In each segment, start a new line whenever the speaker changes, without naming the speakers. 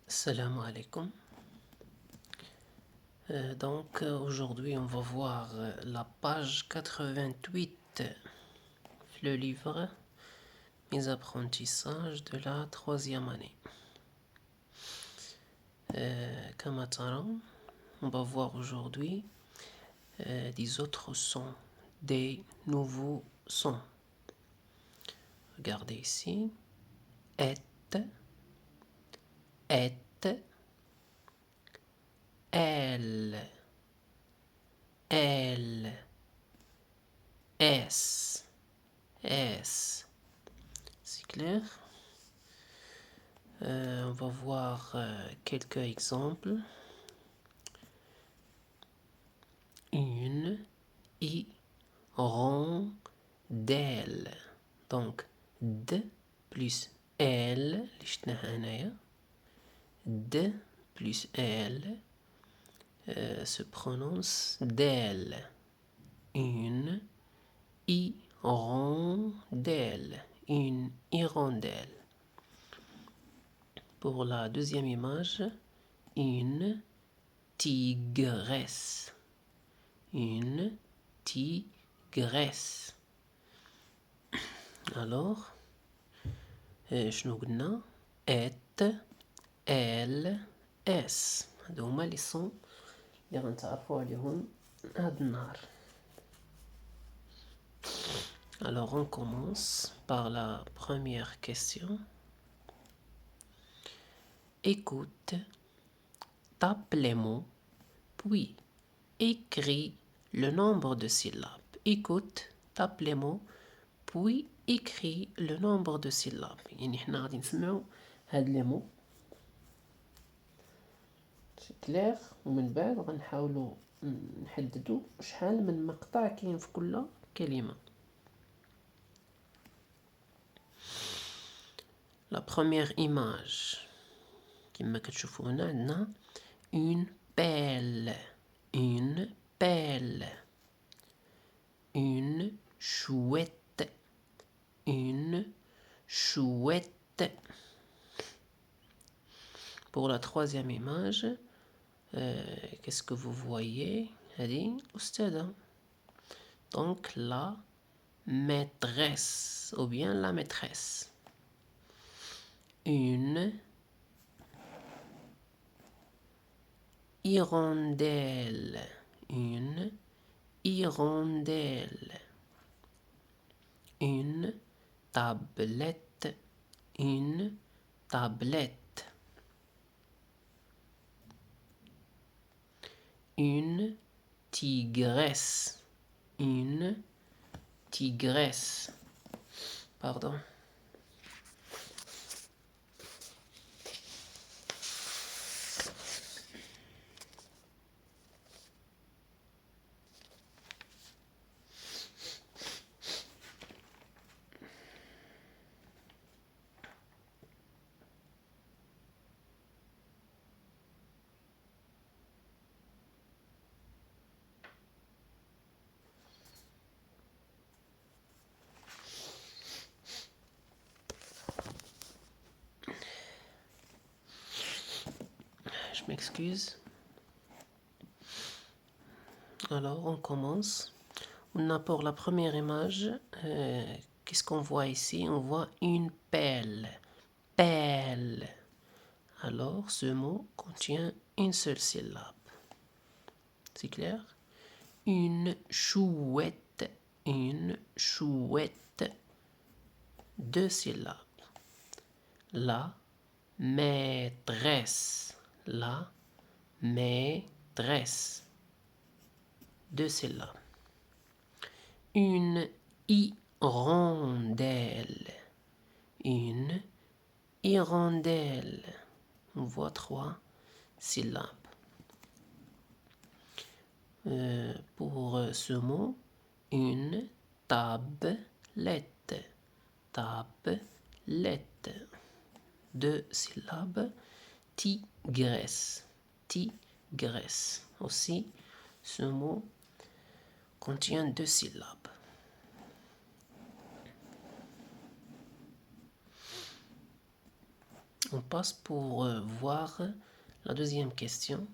Salam alaikum. Aujourd'hui on va voir la page 88, le livre Mes apprentissages de la troisième année. Comme on va voir aujourd'hui des autres sons, des nouveaux sons. Regardez ici. Et, elle, S. C'est clair? On va voir quelques exemples. Une hirondelle. Donc, D plus L, D plus L se prononce d'elle. Une hirondelle. Une hirondelle. Pour la deuxième image, une tigresse. Une tigresse. Alors, شنو قلنا؟ LS. هادو هما لي صون اللي غنتعرفو عليهم هاد النهار. Alors on commence par la première question. Écoute, tape les mots, puis écris le nombre de syllabes. Écoute, tape les mots, puis écris le nombre de syllabes. يعني حنا غادي نسمعو هاد لي مو سي كلير ومن بعد غنحاولوا نحددوا شحال من مقطع كاين في كل كلمة. La première image كما كتشوفوا هنا عندنا une pelle, une pelle, une chouette, une chouette. Pour la troisième image, qu'est-ce que vous voyez? هذه أستاذة. Donc la maîtresse ou bien la maîtresse. Une hirondelle. Une hirondelle. Une tablette. Une tablette. Une tigresse. Une tigresse. Pardon. Je m'excuse. Alors, on commence. On a pour la première image, qu'est-ce qu'on voit ici? On voit une pelle. Pelle. Alors, ce mot contient une seule syllabe. C'est clair? Une chouette. Une chouette. Deux syllabes. La maîtresse. La maîtresse. Deux syllabes. Une hirondelle. Une hirondelle. On voit trois syllabes. Pour ce mot, une tablette. Tablette. Deux syllabes. Tigresse. Tigresse. Aussi, ce mot contient deux syllabes. On passe pour voir la deuxième question.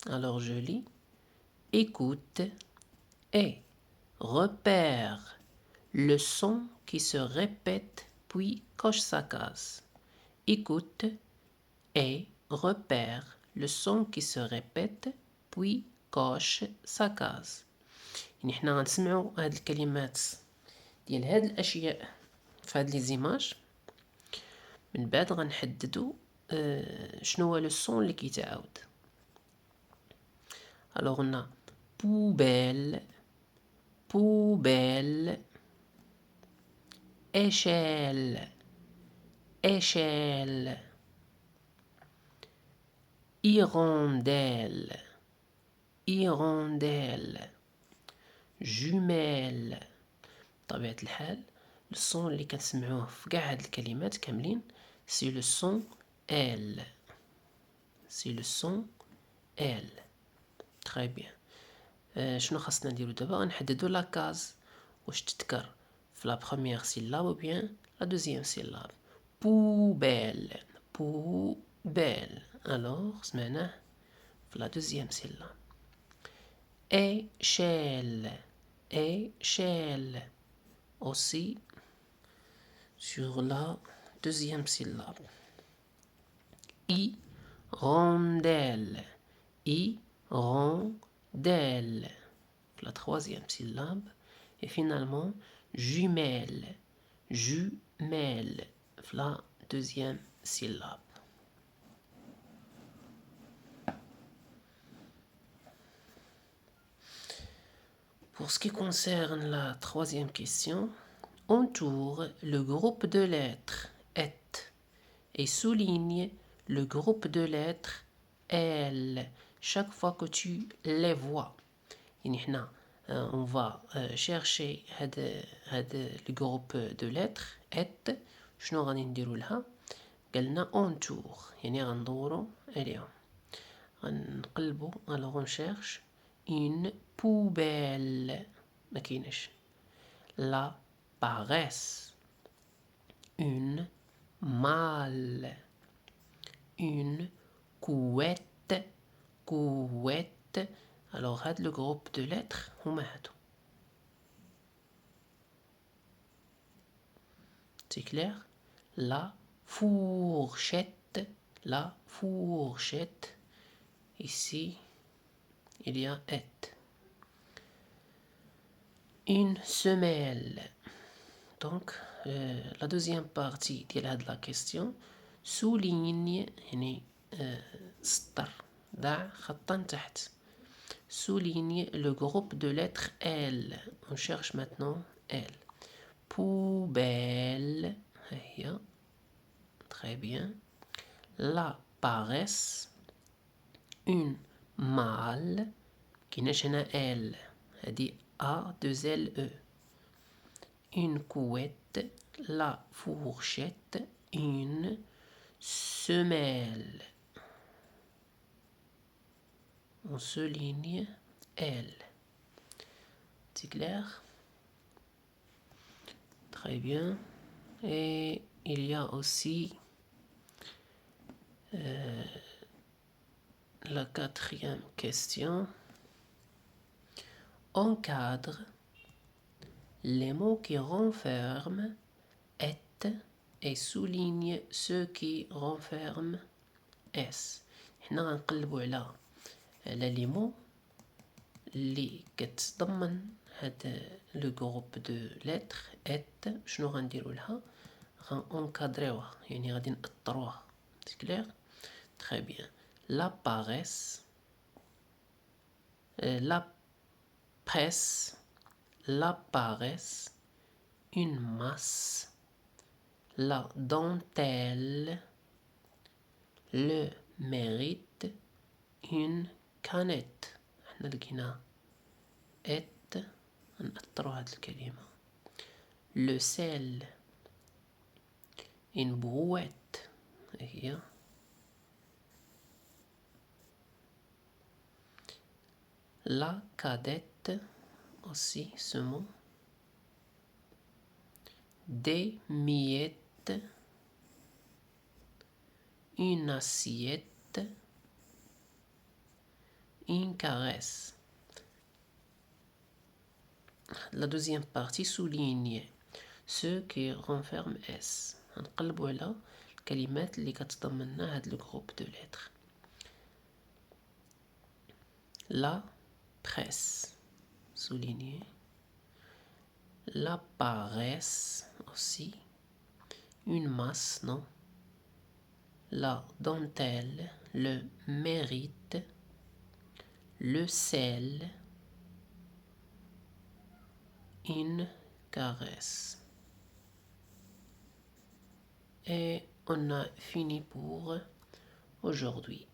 Alors je lis. Écoute et repère le son qui se répète puis coche sa case. Écoute et repère le son qui se répète puis coche sa case. يعني احنا غنسمعوا هاد الكلمات ديال هاد الاشياء في هاد لي زيماج من بعد غنحددوا شنو هو لو سون اللي كيتعاود. alors on a poubelle poubelle échelle échelle hirondelle hirondelle jumelle. بطبيعة الحال الصون اللي كنسمعوه في كاع هاد الكلمات كاملين سي لو سون ال سي لو سون ال. تري بيان. شنو خاصنا نديرو دابا؟ غنحددو لا كاز واش تذكر في لا بروميير سيلاب ou bien la deuxième syllabe. poubelle poubelle. alors سمعناه في la deuxième syllabe. échelle échelle aussi sur la deuxième syllabe. hirondelle hirondelle la troisième syllabe. Et finalement jumelle jumelle la deuxième syllabe. Pour ce qui concerne la troisième question, entoure le groupe de lettres et souligne le groupe de lettres L chaque fois que tu les vois. On va chercher le groupe de lettres et شنو غادي نديرو لها؟ قالنا entoure يعني غندورو عليهم غنقلبو. alors on cherche une poubelle ما كايناش. la paresse une malle une couette couette. alors هاد le groupe de lettres هما هادو. c'est clair. la fourchette la fourchette. ici il y a et. une semelle. donc la deuxième partie de la question souligne يعني سطر ضع خطا تحت. souligne le groupe de lettres L. on cherche maintenant L. poubelle هي. très bien. la paresse une malle كايناش هنا L هادي A 2 L E. une couette la fourchette une semelle. on souligne L. c'est clair. très bien. et il y a aussi la quatrième question. encadre les mots qui renferment et souligne ceux qui renferment S. هنا غنقلبوا على لي مو اللي كتضمن هاد لو جروب دو لتر ات. شنو غنديروا لها؟ غنكادريوها يعني غادي نأطروها. سي كلير. تري بيان. لا باريس la presse la paresse une masse la dentelle le mérite une canette. احنا لقينا ات نأطرو هاد الكلمة. le sel une brouette هي. la cadette aussi ce mot. des miettes une assiette, une caresse. La deuxième partie souligne ce qui renferme S. هنقلبوا على الكلمات اللي كتضمننا هذا الجروب de lettres. La presse, souligné. La paresse aussi. Une masse, non? La dentelle, le mérite, le sel, une caresse. Et on a fini pour aujourd'hui.